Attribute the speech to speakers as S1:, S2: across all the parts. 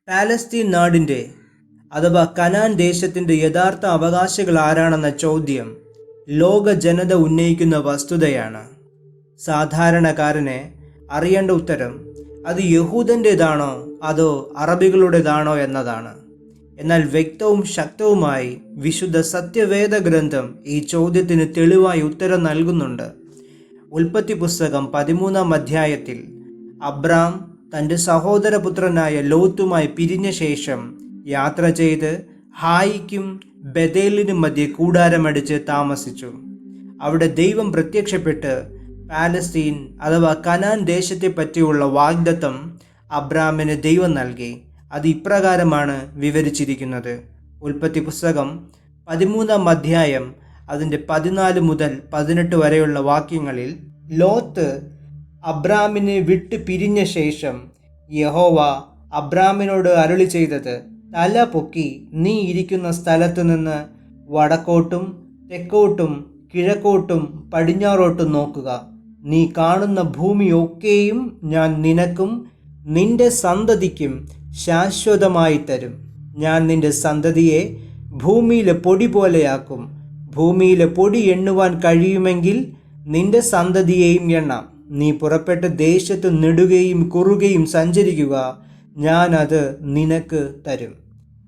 S1: Palestine നാടിൻ്റെ അഥവാ Canaan ദേശത്തിൻ്റെ യഥാർത്ഥ അവകാശികൾ ആരാണെന്ന ചോദ്യം ലോക ജനത ഉന്നയിക്കുന്ന വസ്തുതയാണ്. സാധാരണക്കാരനെ അറിയേണ്ട ഉത്തരം അത് യഹൂദൻ്റേതാണോ അതോ അറബികളുടേതാണോ എന്നതാണ്. എന്നാൽ വ്യക്തവും ശക്തവുമായി വിശുദ്ധ സത്യവേദ ഗ്രന്ഥം ഈ ചോദ്യത്തിന് തെളിവായി ഉത്തരം നൽകുന്നുണ്ട്. ഉൽപ്പത്തി പുസ്തകം 13-ാം അധ്യായത്തിൽ അബ്രാം തൻ്റെ സഹോദരപുത്രനായ ലോത്തുമായി പിരിഞ്ഞ ശേഷം യാത്ര ചെയ്ത് ഹായിക്കും ബഥേലിനും മധ്യേ കൂടാരമടിച്ച് താമസിച്ചു. അവിടെ ദൈവം പ്രത്യക്ഷപ്പെട്ട് പാലസ്തീൻ അഥവാ കനാൻ ദേശത്തെ പറ്റിയുള്ള വാഗ്ദത്തം അബ്രാമിന് ദൈവം നൽകി. അത് ഇപ്രകാരമാണ് വിവരിച്ചിരിക്കുന്നത്. ഉൽപ്പത്തി പുസ്തകം 13-ാം അധ്യായം അതിൻ്റെ 14 മുതൽ 18 വരെയുള്ള വാക്യങ്ങളിൽ, ലോത്ത് അബ്രാമിനെ വിട്ട് പിരിഞ്ഞ ശേഷം യഹോവ അബ്രാമിനോട് അരുളി ചെയ്തത്, തല പൊക്കി നീ ഇരിക്കുന്ന സ്ഥലത്തു നിന്ന് വടക്കോട്ടും തെക്കോട്ടും കിഴക്കോട്ടും പടിഞ്ഞാറോട്ടും നോക്കുക. നീ കാണുന്ന ഭൂമിയൊക്കെയും ഞാൻ നിനക്കും നിന്റെ സന്തതിക്കും ശാശ്വതമായി തരും. ഞാൻ നിന്റെ സന്തതിയെ ഭൂമിയിലെ പൊടി പോലെയാക്കും. ഭൂമിയിലെ പൊടി എണ്ണുവാൻ കഴിയുമെങ്കിൽ നിന്റെ സന്തതിയെയും എണ്ണാം. നീ പുറപ്പെട്ട് ദേശത്ത് നെടുകയും കുറുകയും സഞ്ചരിക്കുക, ഞാൻ അത് നിനക്ക് തരും.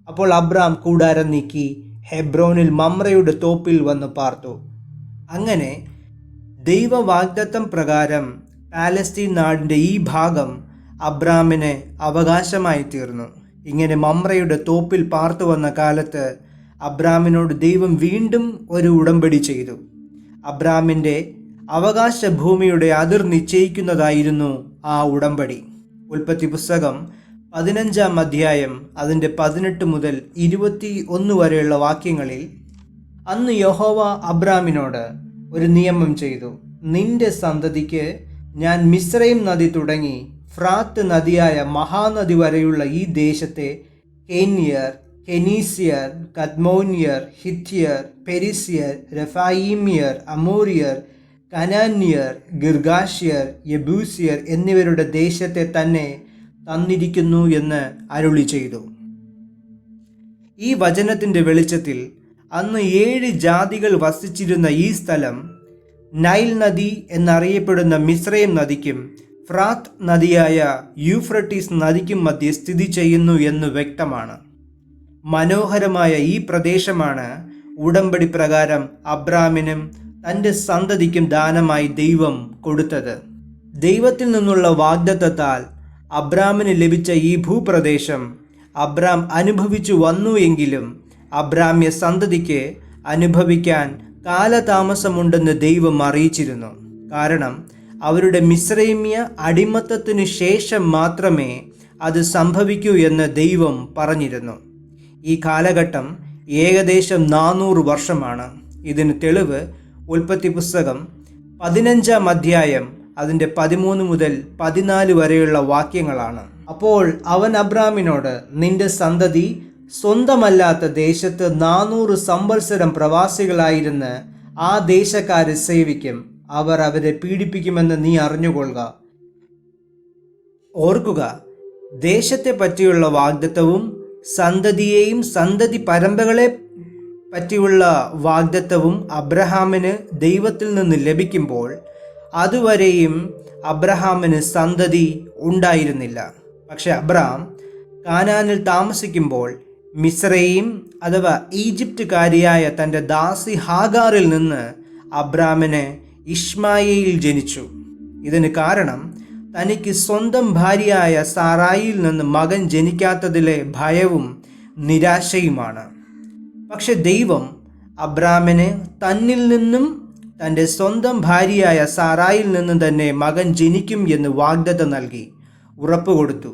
S1: അപ്പോൾ അബ്രാം കൂടാരം നീക്കി ഹെബ്രോനിൽ മമ്രയുടെ തോപ്പിൽ വന്ന് പാർത്തു. അങ്ങനെ ദൈവവാഗ്ദത്തം പ്രകാരം പാലസ്തീൻ നാടിൻ്റെ ഈ ഭാഗം അബ്രാമിന് അവകാശമായി തീർന്നു. ഇങ്ങനെ മമ്രയുടെ തോപ്പിൽ പാർത്തു വന്ന കാലത്ത് അബ്രാമിനോട് ദൈവം വീണ്ടും ഒരു ഉടമ്പടി ചെയ്തു. അബ്രാമിൻ്റെ അവകാശ ഭൂമിയുടെ അതിർ നിശ്ചയിക്കുന്നതായിരുന്നു ആ ഉടമ്പടി. ഉൽപ്പത്തി പുസ്തകം 15-ാം അധ്യായം അതിൻ്റെ 18 മുതൽ 21 വരെയുള്ള വാക്യങ്ങളിൽ, അന്ന് യഹോവ അബ്രാമിനോട് ഒരു നിയമം ചെയ്തു. നിന്റെ സന്തതിക്ക് ഞാൻ മിസ്രയീം നദി തുടങ്ങി ഫ്രാത്ത് നദിയായ മഹാനദി വരെയുള്ള ഈ ദേശത്തെ കേന്യർ, കെനീസിയർ, കദ്മോന്യർ, ഹിത്യർ, പെരിസ്യർ, രഫായീമ്യർ, അമോരിയർ, കനാന്യർ, ഗിർഗാഷ്യർ, യെബൂസിയർ എന്നിവരുടെ ദേശത്തെ തന്നെ തന്നിരിക്കുന്നു എന്ന് അരുളി ചെയ്തു. ഈ വചനത്തിൻ്റെ വെളിച്ചത്തിൽ അന്ന് 7 ജാതികൾ വസിച്ചിരുന്ന ഈ സ്ഥലം നൈൽ നദി എന്നറിയപ്പെടുന്ന മിസ്രയീം നദിക്കും ഫ്രാത്ത് നദിയായ യൂഫ്രട്ടീസ് നദിക്കും മധ്യേ സ്ഥിതി ചെയ്യുന്നു എന്ന് വ്യക്തമാണ്. മനോഹരമായ ഈ പ്രദേശമാണ് ഉടമ്പടി പ്രകാരം അബ്രാമിനും തൻ്റെ സന്തതിക്കും ദാനമായി ദൈവം കൊടുത്തത്. ദൈവത്തിൽ നിന്നുള്ള വാഗ്ദത്തത്താൽ അബ്രാമിന് ലഭിച്ച ഈ ഭൂപ്രദേശം അബ്രാം അനുഭവിച്ചു വന്നു എങ്കിലും അബ്രാമ്യ സന്തതിക്ക് അനുഭവിക്കാൻ കാലതാമസമുണ്ടെന്ന് ദൈവം അറിയിച്ചിരുന്നു. കാരണം അവരുടെ മിസ്രൈമ്യ അടിമത്തത്തിനു ശേഷം മാത്രമേ അത് സംഭവിക്കൂ എന്ന് ദൈവം പറഞ്ഞിരുന്നു. ഈ കാലഘട്ടം ഏകദേശം 400 വർഷമാണ്. ഇതിന് തെളിവ് ഉൽപ്പത്തി പുസ്തകം 15-ാം അധ്യായം അതിൻ്റെ 13 മുതൽ 14 വരെയുള്ള വാക്യങ്ങളാണ്. അപ്പോൾ അവൻ അബ്രാമിനോട്, നിന്റെ സന്തതി സ്വന്തമല്ലാത്ത ദേശത്ത് 400 സംവത്സരം പ്രവാസികളായിരുന്ന് ആ ദേശക്കാരെ സേവിക്കും. അവർ അവരെ പീഡിപ്പിക്കുമെന്ന് നീ അറിഞ്ഞുകൊള്ളുക. ഓർക്കുക, ദേശത്തെ പറ്റിയുള്ള വാഗ്ദത്തവും സന്തതിയെയും സന്തതി പരമ്പരകളെ പറ്റിയുള്ള വാഗ്ദത്തവും അബ്രഹാമിന് ദൈവത്തിൽ നിന്ന് ലഭിക്കുമ്പോൾ അതുവരെയും അബ്രഹാമിന് സന്തതി ഉണ്ടായിരുന്നില്ല. പക്ഷെ അബ്രഹാം കാനാനിൽ താമസിക്കുമ്പോൾ മിസ്രയീം അഥവാ ഈജിപ്തുകാരിയായ തൻ്റെ ദാസി ഹാഗാറിൽ നിന്ന് അബ്രാമിന് ഇഷ്മായേൽ ജനിച്ചു. ഇതിന് കാരണം തനിക്ക് സ്വന്തം ഭാര്യയായ സാറായിൽ നിന്ന് മകൻ ജനിക്കാത്തതിലെ ഭയവും നിരാശയുമാണ്. പക്ഷെ ദൈവം അബ്രാമിന് തന്നിൽ നിന്നും തൻ്റെ സ്വന്തം ഭാര്യയായ സാറായിൽ നിന്നും തന്നെ മകൻ ജനിക്കും എന്ന് വാഗ്ദത്തം നൽകി ഉറപ്പ് കൊടുത്തു.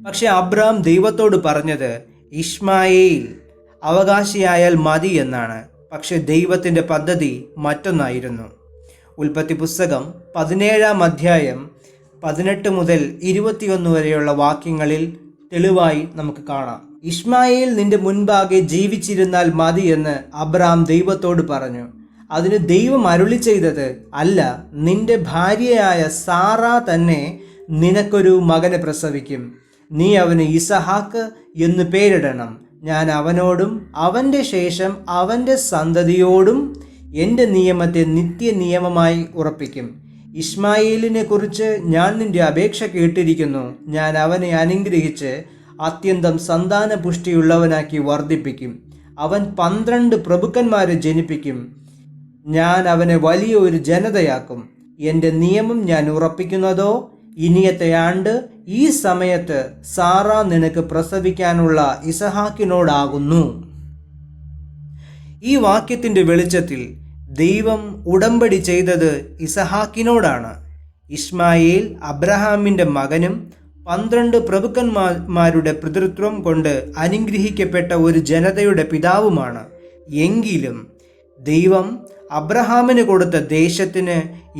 S1: പക്ഷെ അബ്രാം ദൈവത്തോട് പറഞ്ഞത് ഇഷ്മായേൽ അവകാശിയായാൽ മതി എന്നാണ്. പക്ഷെ ദൈവത്തിൻ്റെ പദ്ധതി മറ്റൊന്നായിരുന്നു. ഉൽപ്പത്തി പുസ്തകം 17-ാം അധ്യായം 18 മുതൽ 21 വരെയുള്ള വാക്യങ്ങളിൽ തെളിവായി നമുക്ക് കാണാം. ഇഷ്മായേൽ നിന്റെ മുൻപാകെ ജീവിച്ചിരുന്നാൽ മതി എന്ന് അബ്രാം ദൈവത്തോട് പറഞ്ഞു. അതിന് ദൈവം അരുളി ചെയ്തത്, അല്ല, നിന്റെ ഭാര്യയായ സാറ തന്നെ നിനക്കൊരു മകനെ പ്രസവിക്കും. നീ അവന് ഇസഹാക്ക് എന്ന് പേരിടണം. ഞാൻ അവനോടും അവൻ്റെ ശേഷം അവൻ്റെ സന്തതിയോടും എൻ്റെ നിയമത്തെ നിത്യനിയമമായി ഉറപ്പിക്കും. ഇശ്മായേലിനെ കുറിച്ച് ഞാൻ നിന്റെ അപേക്ഷ കേട്ടിരിക്കുന്നു. ഞാൻ അവനെ അനുഗ്രഹിച്ച് അത്യന്തം സന്താന പുഷ്ടിയുള്ളവനാക്കി വർദ്ധിപ്പിക്കും. അവൻ 12 പ്രഭുക്കന്മാരെ ജനിപ്പിക്കും. ഞാൻ അവനെ വലിയ ഒരു ജനതയാക്കും. എൻ്റെ നിയമം ഞാൻ ഉറപ്പിക്കുന്നതോ ഇനിയത്തെ ആണ്ട് ഈ സമയത്ത് സാറ നിനക്ക് പ്രസവിക്കാനുള്ള ഇസഹാക്കിനോടാകുന്നു. ഈ വാക്യത്തിൻ്റെ വെളിച്ചത്തിൽ ദൈവം ഉടമ്പടി ചെയ്തത് ഇസഹാക്കിനോടാണ്. ഇശ്മായേൽ അബ്രഹാമിൻ്റെ മകനും 12 പ്രഭുക്കന്മാരുടെ പിതൃത്വം കൊണ്ട് അനുഗ്രഹിക്കപ്പെട്ട ഒരു ജനതയുടെ പിതാവുമാണ്. എങ്കിലും ദൈവം അബ്രഹാമിന് കൊടുത്ത ദേശത്തിന്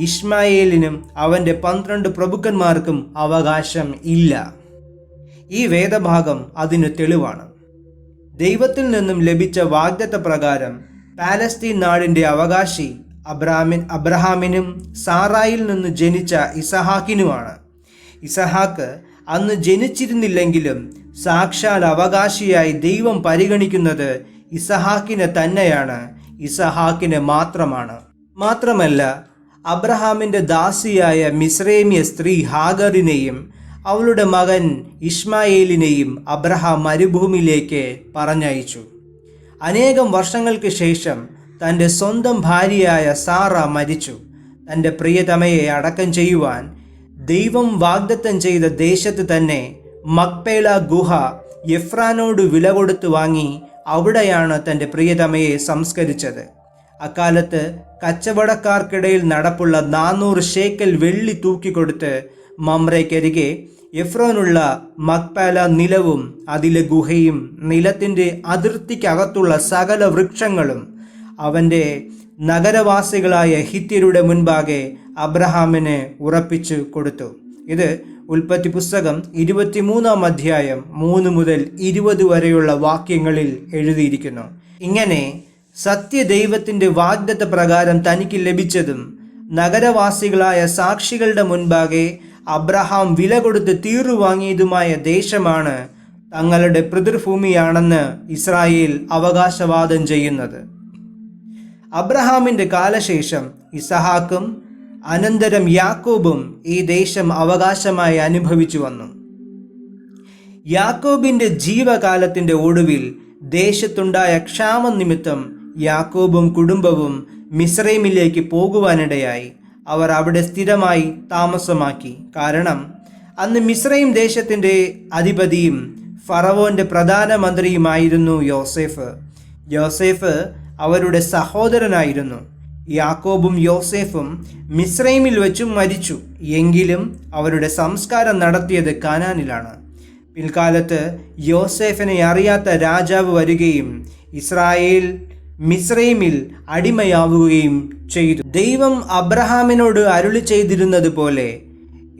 S1: ഇശ്മായേലിനും അവൻ്റെ 12 പ്രഭുക്കന്മാർക്കും അവകാശം ഇല്ല. ഈ വേദഭാഗം അതിന് തെളിവാണ്. ദൈവത്തിൽ നിന്നും ലഭിച്ച വാഗ്ദത്ത പ്രകാരം പാലസ്തീൻ നാടിൻ്റെ അവകാശി അബ്രഹാമിനും സാറായിൽ നിന്ന് ജനിച്ച ഇസഹാക്കിനുമാണ്. ഇസഹാക്ക് അന്ന് ജനിച്ചിരുന്നില്ലെങ്കിലും സാക്ഷാൽ അവകാശിയായി ദൈവം പരിഗണിക്കുന്നത് ഇസഹാക്കിനെ തന്നെയാണ്, ഇസഹാക്കിനെ മാത്രമാണ്. മാത്രമല്ല, അബ്രഹാമിൻ്റെ ദാസിയായ മിസ്രൈമ്യ സ്ത്രീ ഹാഗറിനെയും അവളുടെ മകൻ ഇശ്മായേലിനെയും അബ്രഹാം മരുഭൂമിയിലേക്ക് പറഞ്ഞയച്ചു. അനേകം വർഷങ്ങൾക്ക് ശേഷം തൻ്റെ സ്വന്തം ഭാര്യയായ സാറ മരിച്ചു. തൻ്റെ പ്രിയതമയെ അടക്കം ചെയ്യുവാൻ ദൈവം വാഗ്ദത്തം ചെയ്ത ദേശത്ത് തന്നെ മക്പേല ഗുഹ എഫ്രാനോട് വില കൊടുത്ത് വാങ്ങി അവിടെയാണ് തൻ്റെ പ്രിയതമയെ സംസ്കരിച്ചത്. അക്കാലത്ത് കച്ചവടക്കാർക്കിടയിൽ നടപ്പുള്ള 400 ശേക്കൽ വെള്ളി തൂക്കിക്കൊടുത്ത് മമ്രയ്ക്കരികെ എഫ്രോനുള്ള മക്പേല നിലവും അതിലെ ഗുഹയും നിലത്തിൻ്റെ അതിർത്തിക്കകത്തുള്ള സകല വൃക്ഷങ്ങളും അവൻ്റെ നഗരവാസികളായ ഹിത്യരുടെ മുൻപാകെ അബ്രഹാമിന് ഉറപ്പിച്ചു കൊടുത്തു. ഇത് ഉൽപ്പത്തി പുസ്തകം 23-ാം അധ്യായം 3 മുതൽ 20 വരെയുള്ള വാക്യങ്ങളിൽ എഴുതിയിരിക്കുന്നു. ഇങ്ങനെ സത്യദൈവത്തിൻ്റെ വാഗ്ദത്ത പ്രകാരം തനിക്ക് ലഭിച്ചതും നഗരവാസികളായ സാക്ഷികളുടെ മുൻപാകെ അബ്രഹാം വില കൊടുത്ത് തീർവാങ്ങിയതുമായ ദേശമാണ് തങ്ങളുടെ പിതൃഭൂമിയാണെന്ന് ഇസ്രായേൽ അവകാശവാദം ചെയ്യുന്നത്. അബ്രഹാമിൻ്റെ കാലശേഷം ഇസഹാക്കും അനന്തരം യാക്കോബും ഈ ദേശം അവകാശമായി അനുഭവിച്ചു വന്നു. യാക്കോബിൻ്റെ ജീവകാലത്തിൻ്റെ ഒടുവിൽ ദേശത്തുണ്ടായ ക്ഷാമം നിമിത്തം യാക്കോബും കുടുംബവും മിസ്രൈമിലേക്ക് പോകുവാനിടയായി. അവർ അവിടെ സ്ഥിരമായി താമസമാക്കി. കാരണം അന്ന് മിസ്രൈം ദേശത്തിൻ്റെ അധിപതിയും ഫറവോൻ്റെ പ്രധാനമന്ത്രിയുമായിരുന്നു യോസേഫ്. യോസേഫ് അവരുടെ സഹോദരനായിരുന്നു. യാക്കോബും യോസേഫും മിസ്രൈമിൽ വെച്ചും മരിച്ചു. എങ്കിലും അവരുടെ സംസ്കാരം നടത്തിയത് കാനാനിലാണ്. പിൽക്കാലത്ത് യോസേഫിനെ അറിയാത്ത രാജാവ് വരികയും ഇസ്രായേൽ മിസ്രൈമിൽ അടിമയാവുകയും ചെയ്തു. ദൈവം അബ്രഹാമിനോട് അരുളി ചെയ്തിരുന്നത് പോലെ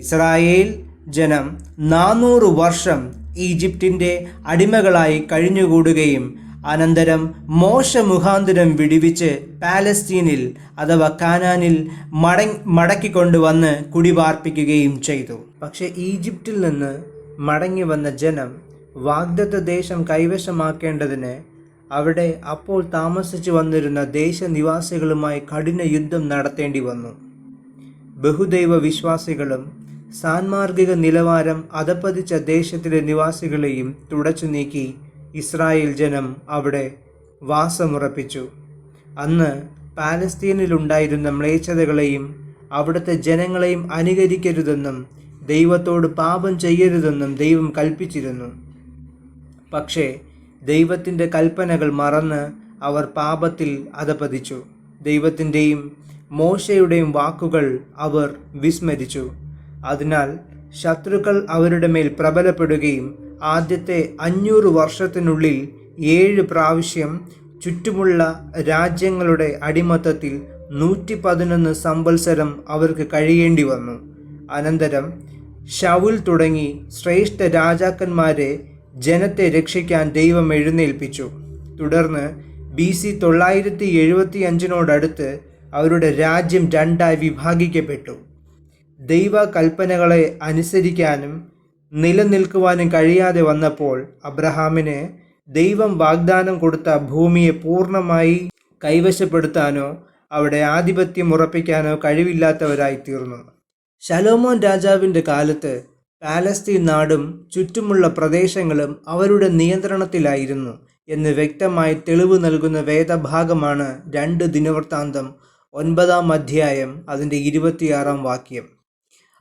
S1: ഇസ്രായേൽ ജനം 400 വർഷം ഈജിപ്തിൻ്റെ അടിമകളായി കഴിഞ്ഞുകൂടുകയും അനന്തരം മോശ മുഖാന്തരം വിടുവിച്ച് പാലസ്തീനിൽ അഥവാ കാനാനിൽ മടക്കിക്കൊണ്ടുവന്ന് കുടിപാർപ്പിക്കുകയും ചെയ്തു. പക്ഷേ ഈജിപ്തിൽ നിന്ന് മടങ്ങി വന്ന ജനം വാഗ്ദത്ത ദേശം കൈവശമാക്കേണ്ടതിന് അവിടെ അപ്പോൾ താമസിച്ചു വന്നിരുന്ന ദേശനിവാസികളുമായി കഠിന യുദ്ധം നടത്തേണ്ടി വന്നു. ബഹുദൈവ വിശ്വാസികളും സാൻമാർഗിക നിലവാരം അധപ്പതിച്ച ദേശത്തിലെ നിവാസികളെയും തുടച്ചു നീക്കി ഇസ്രായേൽ ജനം അവിടെ വാസമുറപ്പിച്ചു. അന്ന് പാലസ്തീനിലുണ്ടായിരുന്ന മ്ലേച്ഛതകളെയും അവിടുത്തെ ജനങ്ങളെയും അനുകരിക്കരുതെന്നും ദൈവത്തോട് പാപം ചെയ്യരുതെന്നും ദൈവം കൽപ്പിച്ചിരുന്നു. പക്ഷേ ദൈവത്തിൻ്റെ കൽപ്പനകൾ മറന്ന് അവർ പാപത്തിൽ അധപതിച്ചു. ദൈവത്തിൻ്റെയും മോശയുടെയും വാക്കുകൾ അവർ വിസ്മരിച്ചു. അതിനാൽ ശത്രുക്കൾ അവരുടെ മേൽ പ്രബലപ്പെടുകയും ആദ്യത്തെ 500 വർഷത്തിനുള്ളിൽ 7 പ്രാവശ്യം ചുറ്റുമുള്ള രാജ്യങ്ങളുടെ അടിമത്തത്തിൽ 111 സംവത്സരം അവർക്ക് കഴിയേണ്ടി വന്നു. അനന്തരം ശൗൽ തുടങ്ങി ശ്രേഷ്ഠ രാജാക്കന്മാരെ ജനത്തെ രക്ഷിക്കാൻ ദൈവം എഴുന്നേൽപ്പിച്ചു. തുടർന്ന് BC 975 അവരുടെ രാജ്യം 2 വിഭാഗിക്കപ്പെട്ടു. ദൈവ കൽപ്പനകളെ അനുസരിക്കാനും നിലനിൽക്കുവാനും കഴിയാതെ വന്നപ്പോൾ അബ്രഹാമിന് ദൈവം വാഗ്ദാനം കൊടുത്ത ഭൂമിയെ പൂർണ്ണമായി കൈവശപ്പെടുത്താനോ അവിടെ ആധിപത്യം ഉറപ്പിക്കാനോ കഴിവില്ലാത്തവരായി തീർന്നു. ശലോമോൻ രാജാവിൻ്റെ കാലത്ത് പാലസ്തീൻ നാടും ചുറ്റുമുള്ള പ്രദേശങ്ങളും അവരുടെ നിയന്ത്രണത്തിലായിരുന്നു എന്ന് വ്യക്തമായി തെളിവ് നൽകുന്ന വേദഭാഗമാണ് 2 ദിനവൃത്താന്തം 9-ാം അധ്യായം അതിൻ്റെ 26-ാം വാക്യം.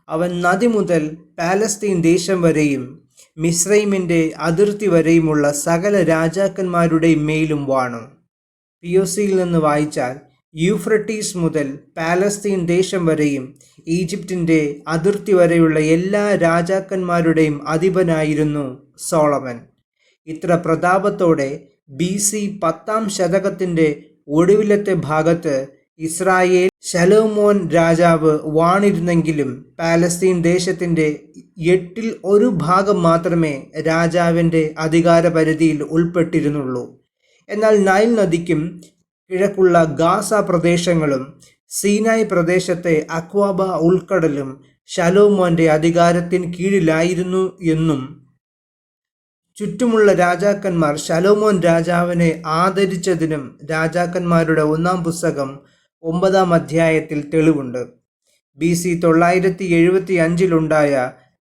S1: അവൻ നദി മുതൽ പാലസ്തീൻ ദേശം വരെയും മിസ്രൈമിൻ്റെ അതിർത്തി വരെയുമുള്ള സകല രാജാക്കന്മാരുടെയും മേലും വാണു. പിയോസിയിൽ നിന്ന് വായിച്ചാൽ യൂഫ്രട്ടീസ് മുതൽ പാലസ്തീൻ ദേശം വരെയും ഈജിപ്തിൻ്റെ അതിർത്തി വരെയുള്ള എല്ലാ രാജാക്കന്മാരുടെയും അധിപനായിരുന്നു സോളമൻ. ഇത്ര പ്രതാപത്തോടെ BC 10-ാം ശതകത്തിൻ്റെ ഒടുവിലത്തെ ഭാഗത്ത് ഇസ്രായേൽ ശലോമോൻ രാജാവ് വാണിരുന്നെങ്കിലും പാലസ്തീൻ ദേശത്തിൻ്റെ 8-ൽ 1 ഭാഗം മാത്രമേ രാജാവിൻ്റെ അധികാരപരിധിയിൽ ഉൾപ്പെട്ടിരുന്നുള്ളൂ. എന്നാൽ നൈൽ നദിക്കും കിഴക്കുള്ള ഗാസ പ്രദേശങ്ങളും സീനായ് പ്രദേശത്തെ അക്വാബ ഉൾക്കടലും ശലോമോന്റെ അധികാരത്തിന് കീഴിലായിരുന്നു എന്നും ചുറ്റുമുള്ള രാജാക്കന്മാർ ശലോമോൻ രാജാവിനെ ആദരിച്ചതിനും രാജാക്കന്മാരുടെ 1-ാം പുസ്തകം 9-ാം അധ്യായത്തിൽ തെളിവുണ്ട്. BC 975-ലുണ്ടായ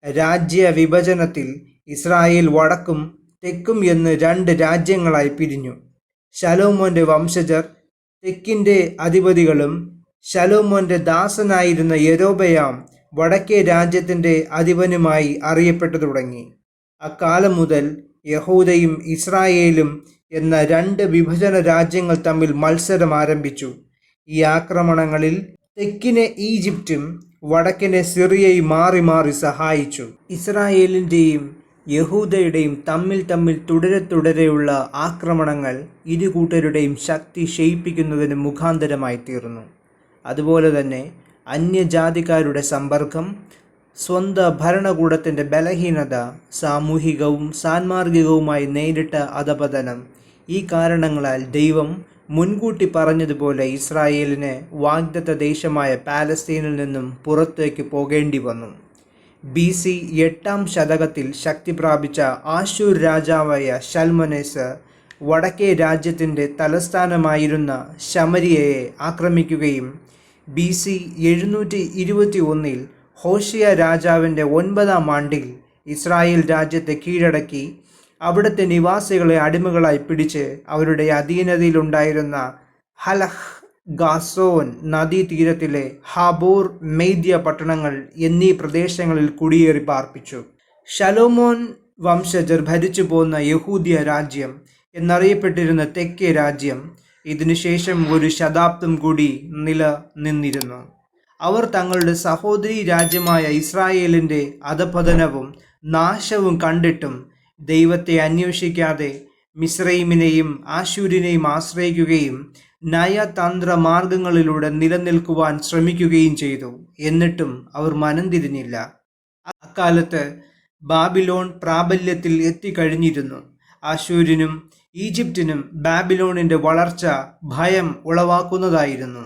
S1: രാജ്യ വിഭജനത്തിൽ ഇസ്രായേൽ വടക്കും തെക്കും എന്ന് 2 രാജ്യങ്ങളായി പിരിഞ്ഞു. ശലോമോന്റെ വംശജർ തെക്കിൻ്റെ അധിപതികളും ശലോമോന്റെ ദാസനായിരുന്ന യൊരോബെയാം വടക്കേ രാജ്യത്തിൻ്റെ അധിപനുമായി അറിയപ്പെട്ടു തുടങ്ങി. അക്കാലം മുതൽ യഹൂദയും ഇസ്രായേലും എന്ന 2 വിഭജന രാജ്യങ്ങൾ തമ്മിൽ മത്സരം ആരംഭിച്ചു. ഈ ആക്രമണങ്ങളിൽ തെക്കിനെ ഈജിപ്തും വടക്കിനെ സിറിയയും മാറി മാറി സഹായിച്ചു. ഇസ്രായേലിൻ്റെയും യഹൂദയുടെയും തമ്മിൽ തുടരെയുള്ള ആക്രമണങ്ങൾ ഇരു കൂട്ടരുടെയും ശക്തി ക്ഷയിപ്പിക്കുന്നതിന് മുഖാന്തരമായി തീർന്നു. അതുപോലെ തന്നെ അന്യജാതിക്കാരുടെ സമ്പർക്കം, സ്വന്തം ഭരണകൂടത്തിൻ്റെ ബലഹീനത, സാമൂഹികവും സാന്മാർഗികവുമായി നേരിട്ട അധപതനം, ഈ കാരണങ്ങളാൽ ദൈവം മുൻകൂട്ടി പറഞ്ഞതുപോലെ ഇസ്രായേലിന് വാഗ്ദത്ത ദേശമായ പാലസ്തീനിൽ നിന്നും പുറത്തേക്ക് പോകേണ്ടി വന്നു. BC 8-ാം ശതകത്തിൽ ശക്തി പ്രാപിച്ച ആശൂർ രാജാവായ ശൽമനേസർ വടക്കേ രാജ്യത്തിൻ്റെ തലസ്ഥാനമായിരുന്ന ശമരിയയെ ആക്രമിക്കുകയും BC 721-ൽ ഹോഷിയ രാജാവിൻ്റെ 9-ാം ആണ്ടിൽ ഇസ്രായേൽ രാജ്യത്തെ കീഴടക്കി അവിടുത്തെ നിവാസികളെ അടിമകളായി പിടിച്ച് അവരുടെ അധീനതയിലുണ്ടായിരുന്ന ഹലഹ്, ഗാസോൻ നദീതീരത്തിലെ ഹാബോർ, മെയ്ദ്യ പട്ടണങ്ങൾ എന്നീ പ്രദേശങ്ങളിൽ കുടിയേറി പാർപ്പിച്ചു. ശലോമോൻ വംശജർ ഭരിച്ചു പോന്ന യഹൂദ്യ രാജ്യം എന്നറിയപ്പെട്ടിരുന്ന തെക്കേ രാജ്യം ഇതിനുശേഷം 1 ശതാബ്ദം കൂടി നിലനിന്നിരുന്നു. അവർ തങ്ങളുടെ സഹോദരി രാജ്യമായ ഇസ്രായേലിൻ്റെ അധപതനവും നാശവും കണ്ടിട്ടും ദൈവത്തെ അന്വേഷിക്കാതെ മിസ്രൈമിനെയും ആശൂരിനെയും ആശ്രയിക്കുകയും നയതന്ത്ര മാർഗങ്ങളിലൂടെ നിലനിൽക്കുവാൻ ശ്രമിക്കുകയും ചെയ്തു. എന്നിട്ടും അവർ മനം തിരിഞ്ഞില്ല. അക്കാലത്ത് ബാബിലോൺ പ്രാബല്യത്തിൽ എത്തിക്കഴിഞ്ഞിരുന്നു. ആശൂരിനും ഈജിപ്തിനും ബാബിലോണിൻ്റെ വളർച്ച ഭയം ഉളവാക്കുന്നതായിരുന്നു.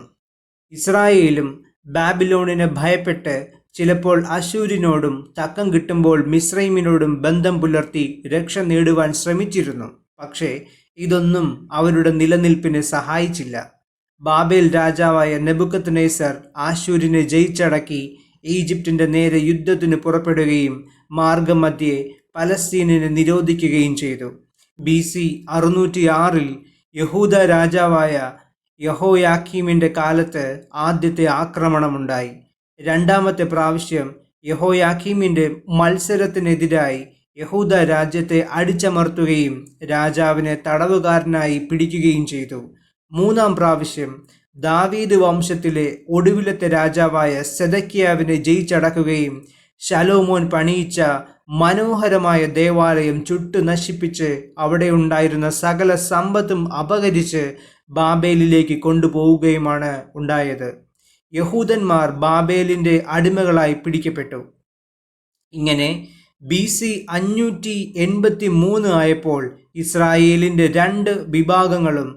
S1: ഇസ്രായേലും ബാബിലോണിനെ ഭയപ്പെട്ട് ചിലപ്പോൾ അശൂരിനോടും തക്കം കിട്ടുമ്പോൾ മിസ്രൈമിനോടും ബന്ധം പുലർത്തി രക്ഷ നേടുവാൻ ശ്രമിച്ചിരുന്നു. പക്ഷേ ഇതൊന്നും അവരുടെ നിലനിൽപ്പിനെ സഹായിച്ചില്ല. ബാബേൽ രാജാവായ നെബൂഖദ്നേസർ ആശൂരിനെ ജയിച്ചടക്കി ഈജിപ്തിൻ്റെ നേരെ യുദ്ധത്തിന് പുറപ്പെടുകയും മാർഗമധ്യേ പലസ്തീനിനെ നിരോധിക്കുകയും ചെയ്തു. BC 606-ൽ യഹൂദ രാജാവായ യഹോയാക്കീമിൻ്റെ കാലത്ത് ആദ്യത്തെ ആക്രമണമുണ്ടായി. 2-ാമത്തെ പ്രാവശ്യം യഹോയാക്കീമിൻ്റെ മത്സരത്തിനെതിരായി യഹൂദ രാജ്യത്തെ അടിച്ചമർത്തുകയും രാജാവിനെ തടവുകാരനായി പിടിക്കുകയും ചെയ്തു. 3-ാം പ്രാവശ്യം ദാവീദ് വംശത്തിലെ ഒടുവിലത്തെ രാജാവായ സെദക്കിയാവിനെ ജയിച്ചടക്കുകയും ശലോമോൻ പണിയിച്ച മനോഹരമായ ദേവാലയം ചുട്ടു നശിപ്പിച്ച് അവിടെ ഉണ്ടായിരുന്ന സകല സമ്പത്തും അപഹരിച്ച് ബാബേലിലേക്ക് കൊണ്ടുപോവുകയുമാണ് ഉണ്ടായത്. യഹൂദന്മാർ ബാബേലിൻ്റെ അടിമകളായി പിടിക്കപ്പെട്ടു. ഇങ്ങനെ BC 583 ആയപ്പോൾ ഇസ്രായേലിൻ്റെ 2 വിഭാഗങ്ങളും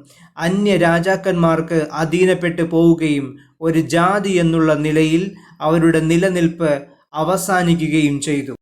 S1: അന്യ രാജാക്കന്മാർക്ക് അധീനപ്പെട്ടു പോവുകയും ഒരു ജാതി എന്നുള്ള നിലയിൽ അവരുടെ നിലനിൽപ്പ് അവസാനിക്കുകയും ചെയ്തു.